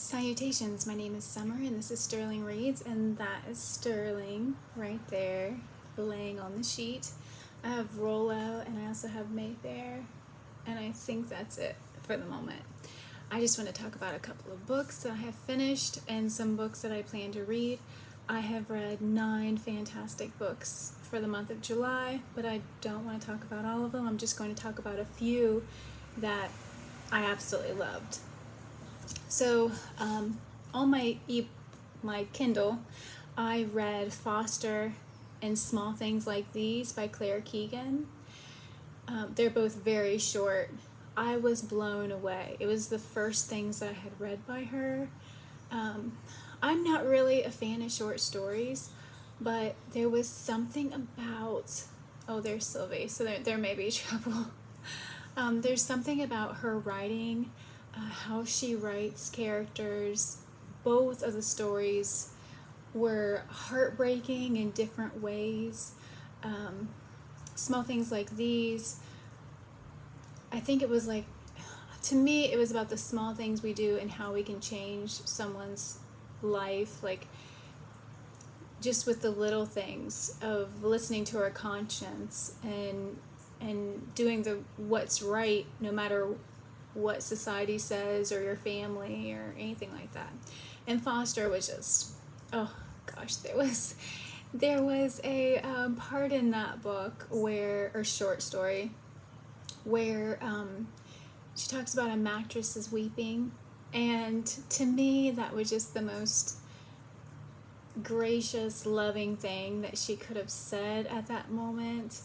Salutations, my name is Summer and this is Sterling Reads, and that is Sterling right there laying on the sheet. I have Rollo and I also have Mayfair, and I think that's it for the moment. I just want to talk about a couple of books that I have finished and some books that I plan to read. I have read 9 fantastic books for the month of July, but I don't want to talk about all of them. I'm just going to talk about a few that I absolutely loved. So on my Kindle, I read Foster and Small Things Like These by Claire Keegan. They're both very short. I was blown away. It was the first things that I had read by her. I'm not really a fan of short stories, but there was something about, oh, there's Sylvie, so there may be trouble. There's something about her writing, how she writes characters. Both of the stories were heartbreaking in different ways. Small Things Like These, I think it was like, to me, it was about the small things we do and how we can change someone's life, like just with the little things of listening to our conscience and doing the what's right no matter what society says or your family or anything like that. And Foster was just, oh gosh, there was a part in that book or short story where she talks about a mattress is weeping, and to me that was just the most gracious, loving thing that she could have said at that moment.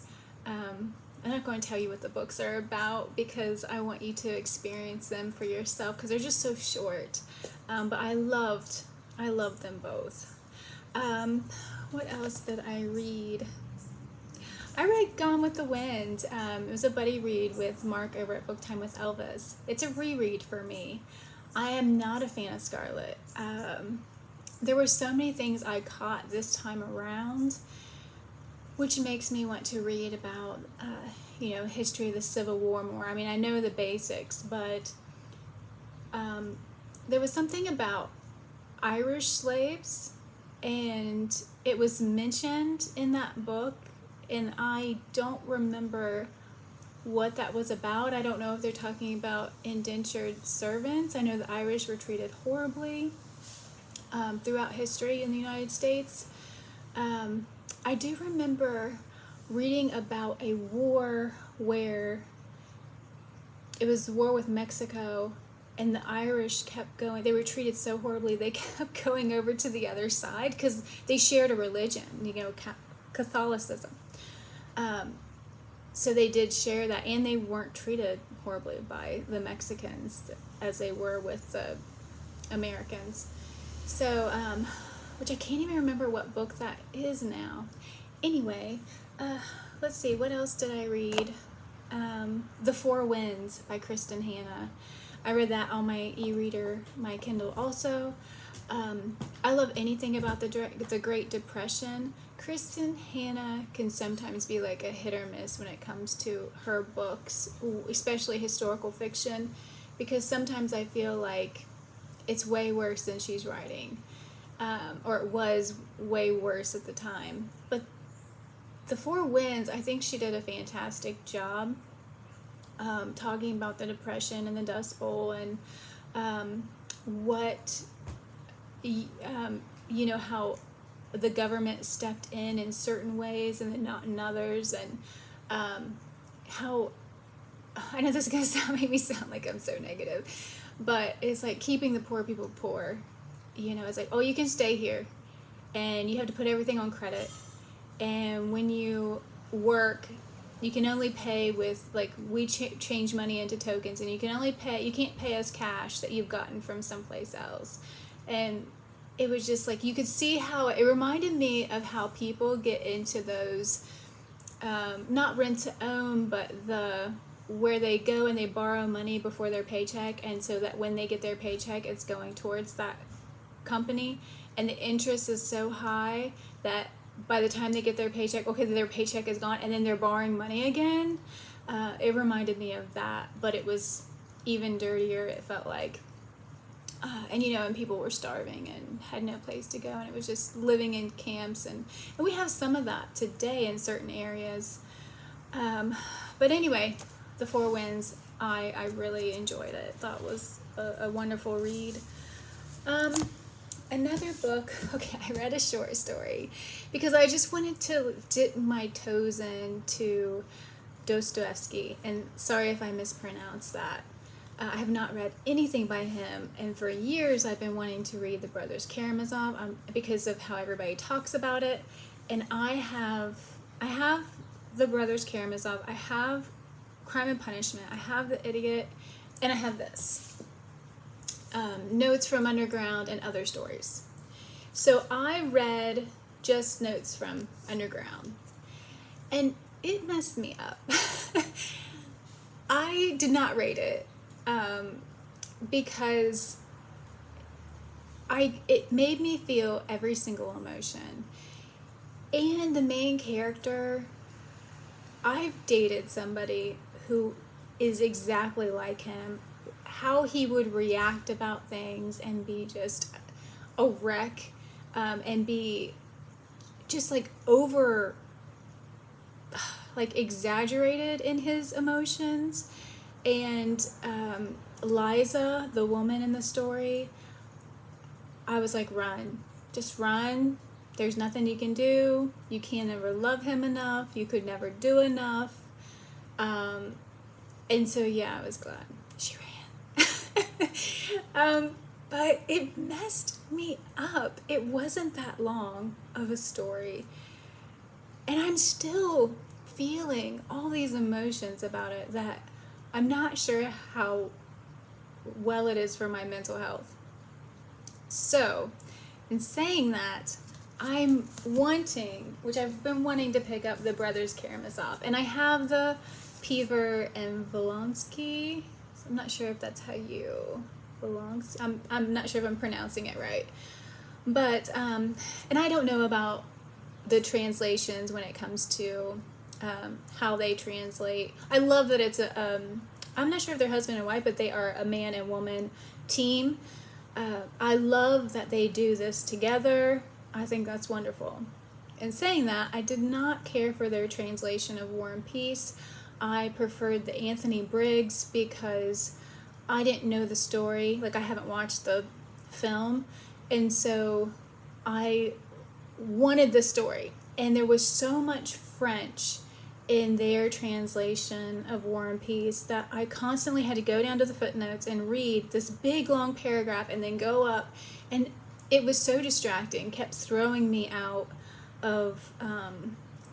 I'm not going to tell you what the books are about because I want you to experience them for yourself because they're just so short. But I loved them both. What else did I read? I read Gone with the Wind. It was a buddy read with Mark over at Book Time with Elvis. It's a reread for me. I am not a fan of Scarlett. There were so many things I caught this time around, which makes me want to read about, history of the Civil War more. I mean, I know the basics, but there was something about Irish slaves, and it was mentioned in that book, and I don't remember what that was about. I don't know if they're talking about indentured servants. I know the Irish were treated horribly throughout history in the United States. I do remember reading about a war where it was the war with Mexico, and the Irish kept going. They were treated so horribly, they kept going over to the other side because they shared a religion, Catholicism. So they did share that, and they weren't treated horribly by the Mexicans as they were with the Americans. So, which I can't even remember what book that is now. Anyway, let's see, what else did I read? The Four Winds by Kristen Hanna. I read that on my e-reader, my Kindle also. I love anything about the Great Depression. Kristen Hanna can sometimes be like a hit or miss when it comes to her books, especially historical fiction, because sometimes I feel like it's way worse than she's writing, or it was way worse at the time. But The Four Winds, I think she did a fantastic job talking about the Depression and the Dust Bowl and how the government stepped in certain ways and then not in others, and how, I know this is going to make me sound like I'm so negative, but it's like keeping the poor people poor. It's like, oh, you can stay here and you have to put everything on credit, and when you work you can only pay with, like, we change money into tokens, and you can't pay us cash that you've gotten from someplace else. And it was just like, you could see how it reminded me of how people get into those not rent to own, but where they go and they borrow money before their paycheck, and so that when they get their paycheck it's going towards that company, and the interest is so high that by the time they get their paycheck, their paycheck is gone, and then they're borrowing money again. It reminded me of that, but it was even dirtier, it felt like. And and people were starving and had no place to go, and it was just living in camps, and we have some of that today in certain areas. But anyway, The Four Winds, I really enjoyed it. Thought it was a wonderful read. Another book, okay, I read a short story because I just wanted to dip my toes into Dostoevsky, and sorry if I mispronounced that. I have not read anything by him, and for years I've been wanting to read The Brothers Karamazov because of how everybody talks about it. And I have The Brothers Karamazov, I have Crime and Punishment, I have The Idiot, and I have this. Notes from Underground and Other Stories. So I read just Notes from Underground, and it messed me up. I did not rate it because it made me feel every single emotion. And the main character, I've dated somebody who is exactly like him. How he would react about things and be just a wreck, and be just like exaggerated in his emotions. And Liza, the woman in the story, I was like, run, just run. There's nothing you can do. You can't ever love him enough. You could never do enough. And so yeah, I was glad she ran. But it messed me up. It wasn't that long of a story, and I'm still feeling all these emotions about it that I'm not sure how well it is for my mental health. So, in saying that, I'm wanting, which I've been wanting to pick up, The Brothers Karamazov, and I have the Piver and Volonsky. I'm not sure if that's how you belongs. I'm not sure if I'm pronouncing it right, but and I don't know about the translations when it comes to how they translate. I love that it's I'm not sure if they're husband and wife, but they are a man and woman team. I love that they do this together. I think that's wonderful. In saying that, I did not care for their translation of War and Peace. I preferred the Anthony Briggs because I didn't know the story. Like, I haven't watched the film, and so I wanted the story. And there was so much French in their translation of War and Peace that I constantly had to go down to the footnotes and read this big long paragraph and then go up, and it was so distracting, kept throwing me out of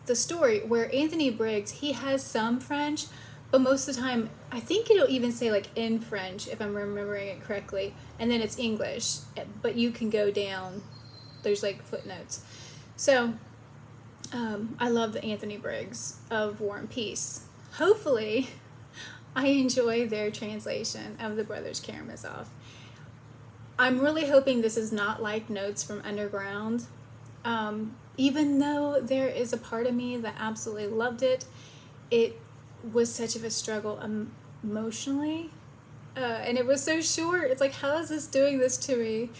the story. Where Anthony Briggs, he has some French, but most of the time I think it'll even say like in French, if I'm remembering it correctly, and then it's English, but you can go down, there's like footnotes. So I love the Anthony Briggs of War and Peace. Hopefully I enjoy their translation of The Brothers Karamazov. I'm really hoping this is not like Notes from Underground. Even though there is a part of me that absolutely loved it, it was such of a struggle emotionally, and it was so short. It's like, how is this doing this to me,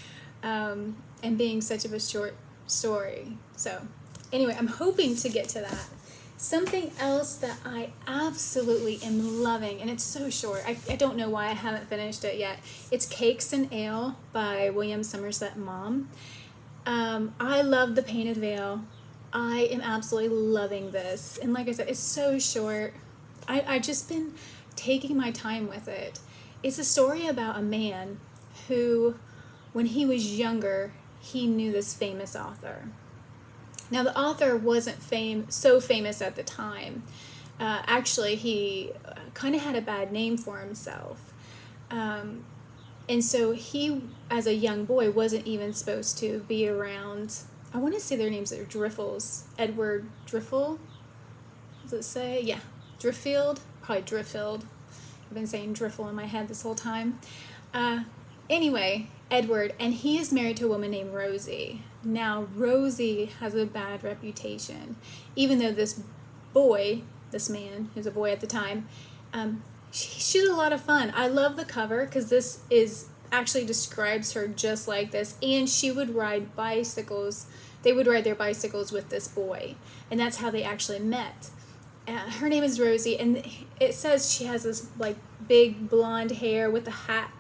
and being such of a short story. So anyway, I'm hoping to get to that. Something else that I absolutely am loving, and it's so short, I don't know why I haven't finished it yet. It's Cakes and Ale by William Somerset Maugham. I love The Painted Veil. I am absolutely loving this. And like I said, it's so short. I've just been taking my time with it. It's a story about a man who, when he was younger, he knew this famous author. Now, the author wasn't so famous at the time. Actually, he kind of had a bad name for himself. And so he, as a young boy, wasn't even supposed to be around, I want to say their names are Driffles. Edward Driffle? Does it say? Yeah. Driffield? Probably Driffield. I've been saying Driffle in my head this whole time. Anyway, Edward, and he is married to a woman named Rosie. Now, Rosie has a bad reputation, even though this man, who's a boy at the time, she's a lot of fun. I love the cover because this is actually describes her just like this, and she would ride bicycles. They would ride their bicycles with this boy, and that's how they actually met. Her name is Rosie, and it says she has this like big blonde hair with a hat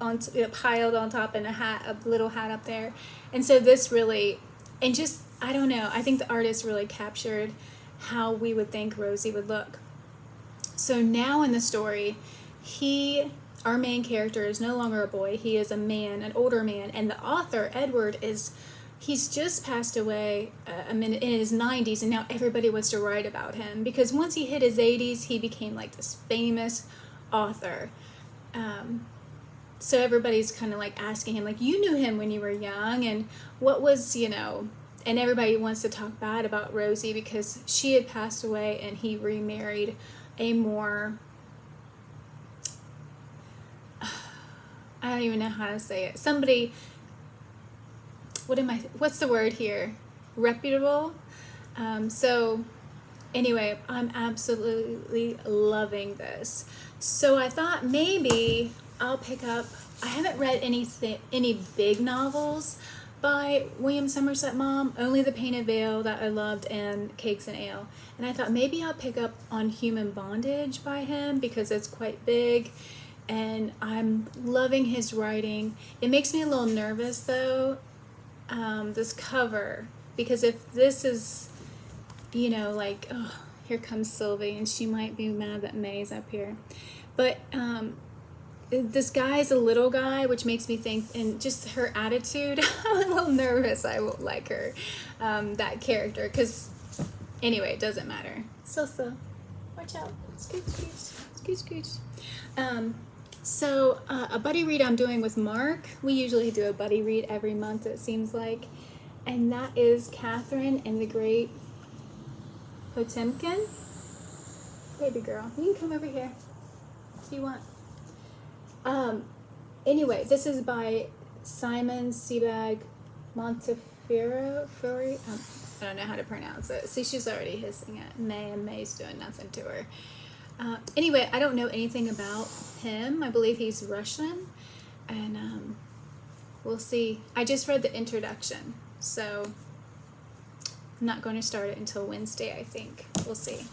on piled on top, and a little hat up there. And so this really, and just, I don't know, I think the artist really captured how we would think Rosie would look. So now in the story, our main character is no longer a boy. He is a man, an older man, and the author, Edward, he's just passed away in his 90s, and now everybody wants to write about him because once he hit his 80s, he became like this famous author. So everybody's kind of like asking him, like, you knew him when you were young, and what was, and everybody wants to talk bad about Rosie because she had passed away and he remarried a more, I don't even know how to say it, somebody, what's the word here? Reputable. So anyway, I'm absolutely loving this. So I thought maybe I'll pick up, I haven't read any big novels by William Somerset Maugham, only The Painted Veil that I loved and Cakes and Ale. And I thought maybe I'll pick up on Human Bondage by him because it's quite big. And I'm loving his writing. It makes me a little nervous though, this cover, because if this is, like, oh, here comes Sylvie, and she might be mad that May's up here. But this guy is a little guy, which makes me think, and just her attitude, I'm a little nervous I won't like her, that character, because anyway, it doesn't matter. So, watch out. Scoot. So a buddy read I'm doing with Mark. We usually do a buddy read every month, it seems like. And that is Catherine and the Great Potemkin. Baby girl, you can come over here if you want. Anyway, this is by Simon Sebag Montefiore. I don't know how to pronounce it. See, she's already hissing at May, and May's doing nothing to her. Anyway, I don't know anything about him. I believe he's Russian, and we'll see. I just read the introduction, so I'm not going to start it until Wednesday, I think. We'll see.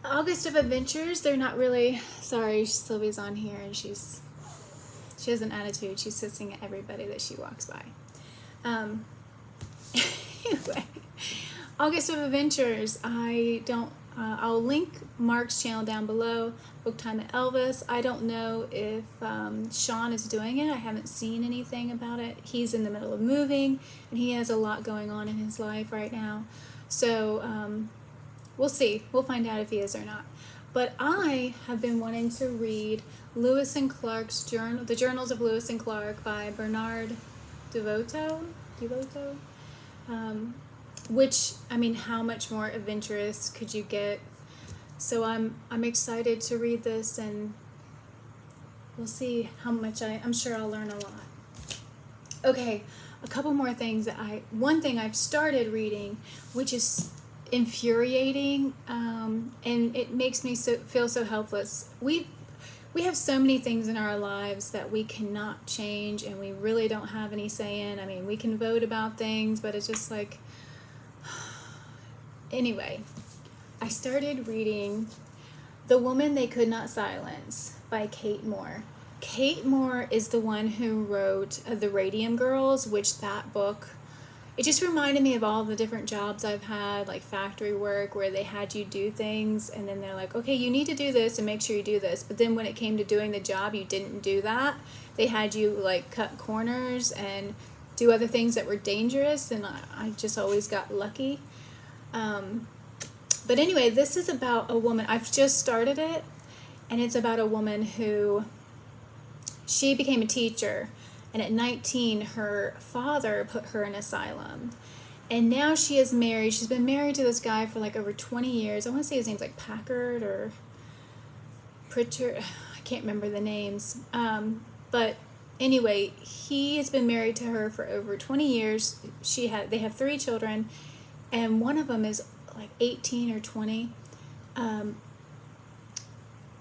August of Adventures, they're not really, sorry, Sylvie's on here, and she has an attitude. She's hissing at everybody that she walks by. Anyway, August of Adventures, I'll link Mark's channel down below, Book Time at Elvis. I don't know if Sean is doing it. I haven't seen anything about it. He's in the middle of moving, and he has a lot going on in his life right now. So we'll see. We'll find out if he is or not. But I have been wanting to read Lewis and Clark's journal, The Journals of Lewis and Clark by Bernard Devoto. Which, I mean, how much more adventurous could you get? So I'm excited to read this, and we'll see how much I'm sure I'll learn a lot. Okay, a couple more things one thing I've started reading, which is infuriating, and it makes me feel so helpless. We have so many things in our lives that we cannot change, and we really don't have any say in. I mean, we can vote about things, but it's just like, anyway, I started reading The Woman They Could Not Silence by Kate Moore. Kate Moore is the one who wrote The Radium Girls, which that book, it just reminded me of all the different jobs I've had, like factory work, where they had you do things, and then they're like, okay, you need to do this and make sure you do this. But then when it came to doing the job, you didn't do that. They had you like cut corners and do other things that were dangerous, and I just always got lucky. But anyway, this is about a woman. I've just started it, and it's about a woman who, she became a teacher, and at 19, her father put her in asylum. And now she is married. She's been married to this guy for like over 20 years. I want to say his name's like Packard or Pritchard. I can't remember the names. But anyway, he has been married to her for over 20 years. They have 3 children, and one of them is like 18 or 20.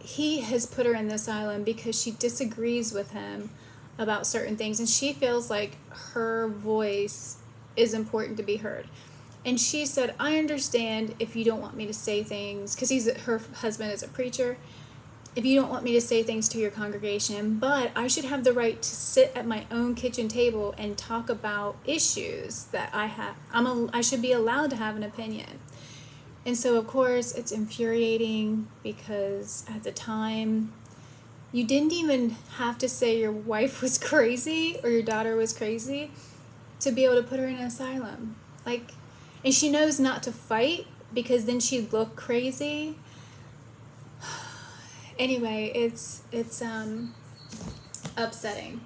He has put her in the asylum because she disagrees with him about certain things, and she feels like her voice is important to be heard. And she said, I understand if you don't want me to say things, because her husband is a preacher, if you don't want me to say things to your congregation, but I should have the right to sit at my own kitchen table and talk about issues that I have. I should be allowed to have an opinion. And so, of course, it's infuriating because at the time, you didn't even have to say your wife was crazy or your daughter was crazy to be able to put her in an asylum. Like, and she knows not to fight because then she'd look crazy. Anyway, it's upsetting.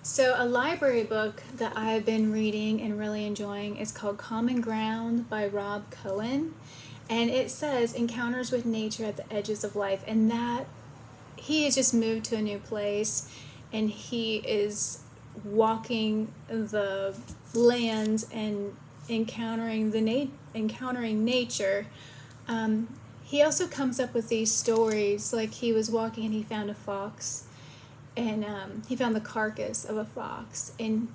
So a library book that I've been reading and really enjoying is called Common Ground by Rob Cohen. And it says encounters with nature at the edges of life. And that he has just moved to a new place and he is walking the lands and encountering nature. He also comes up with these stories, like he was walking and he found a fox, and he found the carcass of a fox, and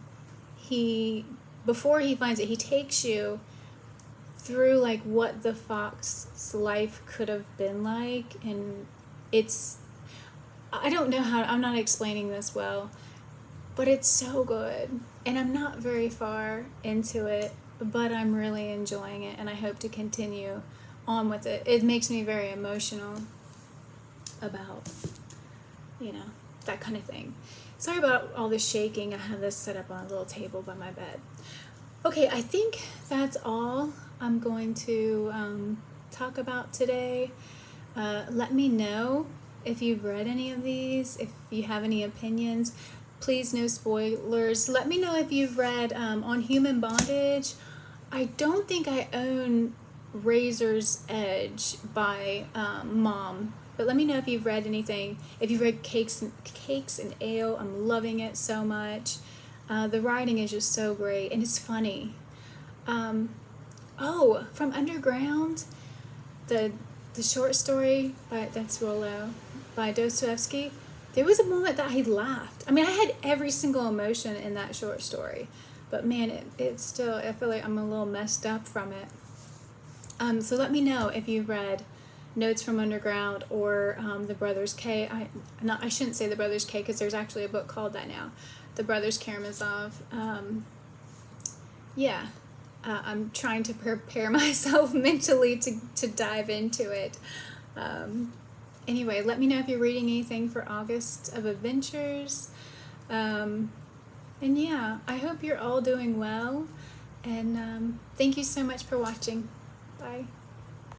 before he finds it, he takes you through like what the fox's life could have been like, and I don't know how, I'm not explaining this well, but it's so good, and I'm not very far into it, but I'm really enjoying it, and I hope to continue on with it. It makes me very emotional about, that kind of thing. Sorry about all this shaking. I have this set up on a little table by my bed. Okay, I think that's all I'm going to talk about today. Let me know if you've read any of these, if you have any opinions. Please, no spoilers. Let me know if you've read On Human Bondage. I don't think I own Razor's Edge by Mom, but let me know if you've read anything. If you've read Cakes and Ale, I'm loving it so much. The writing is just so great, and it's funny. From Underground, the short story that's Rollo by Dostoevsky. There was a moment that I laughed. I mean, I had every single emotion in that short story, but man, it's still, I feel like I'm a little messed up from it. So let me know if you've read Notes from Underground or The Brothers K. I shouldn't say The Brothers K because there's actually a book called that now. The Brothers Karamazov. I'm trying to prepare myself mentally to dive into it. Anyway, let me know if you're reading anything for August of Adventures. And yeah, I hope you're all doing well. And thank you so much for watching. Bye.